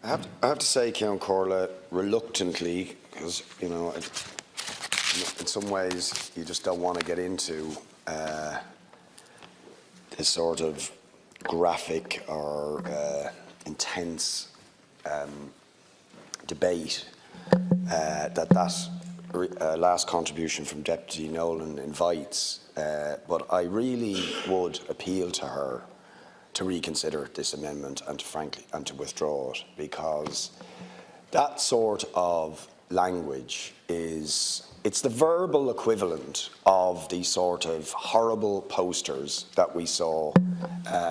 I have to say, Ceann Corla, reluctantly, because, you know, in some ways you just don't want to get into this sort of graphic or intense debate that last contribution from Deputy Nolan invites, but I really would appeal to her to reconsider this amendment and to withdraw it, because that sort of language it's the verbal equivalent of the sort of horrible posters that we saw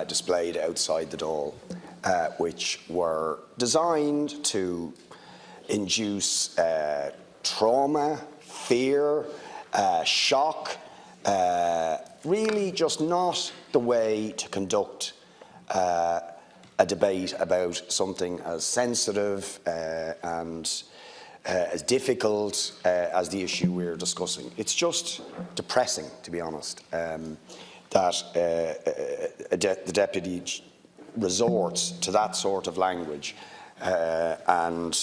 displayed outside the Dáil, which were designed to induce trauma, fear, shock, really just not the way to conduct a debate about something as sensitive and as difficult as the issue we're discussing. It's just depressing, to be honest, that the Deputy resorts to that sort of language, and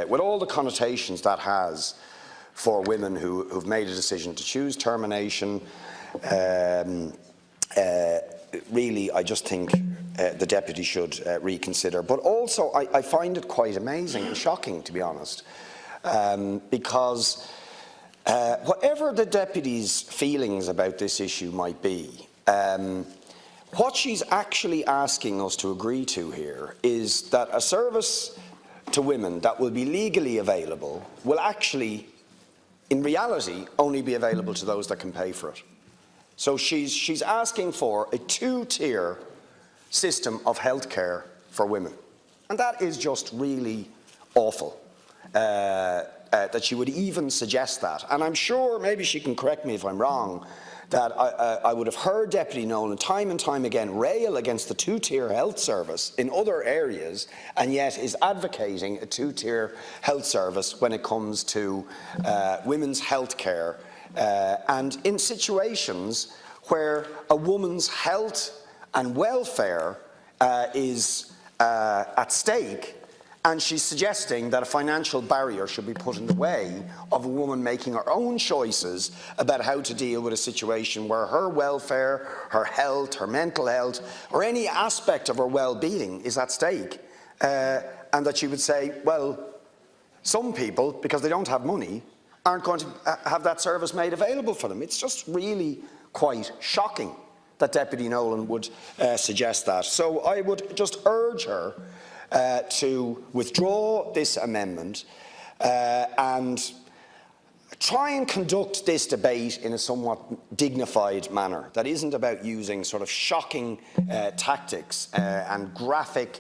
with all the connotations that has for women who've made a decision to choose termination. Really, I just think the Deputy should reconsider. But also, I find it quite amazing and shocking, to be honest, because whatever the Deputy's feelings about this issue might be, what she's actually asking us to agree to here is that a service to women that will be legally available will actually, in reality, only be available to those that can pay for it. So she's asking for a two-tier system of healthcare for women. And that is just really awful, that she would even suggest that. And I'm sure, maybe she can correct me if I'm wrong, that I would have heard Deputy Nolan time and time again rail against the two-tier health service in other areas, and yet is advocating a two-tier health service when it comes to women's health care, and in situations where a woman's health and welfare is at stake, and she's suggesting that a financial barrier should be put in the way of a woman making her own choices about how to deal with a situation where her welfare, her health, her mental health, or any aspect of her well-being is at stake. And that she would say, well, some people, because they don't have money, aren't going to have that service made available for them. It's just really quite shocking that Deputy Nolan would suggest that. So I would just urge her to withdraw this amendment and try and conduct this debate in a somewhat dignified manner that isn't about using sort of shocking tactics and graphic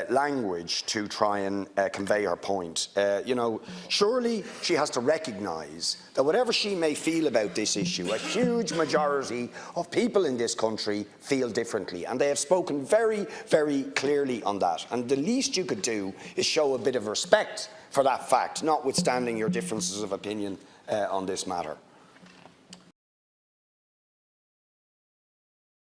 language to try and convey her point. You know, surely she has to recognise that whatever she may feel about this issue, a huge majority of people in this country feel differently, and they have spoken very, very clearly on that. And the least you could do is show a bit of respect for that fact, notwithstanding your differences of opinion on this matter.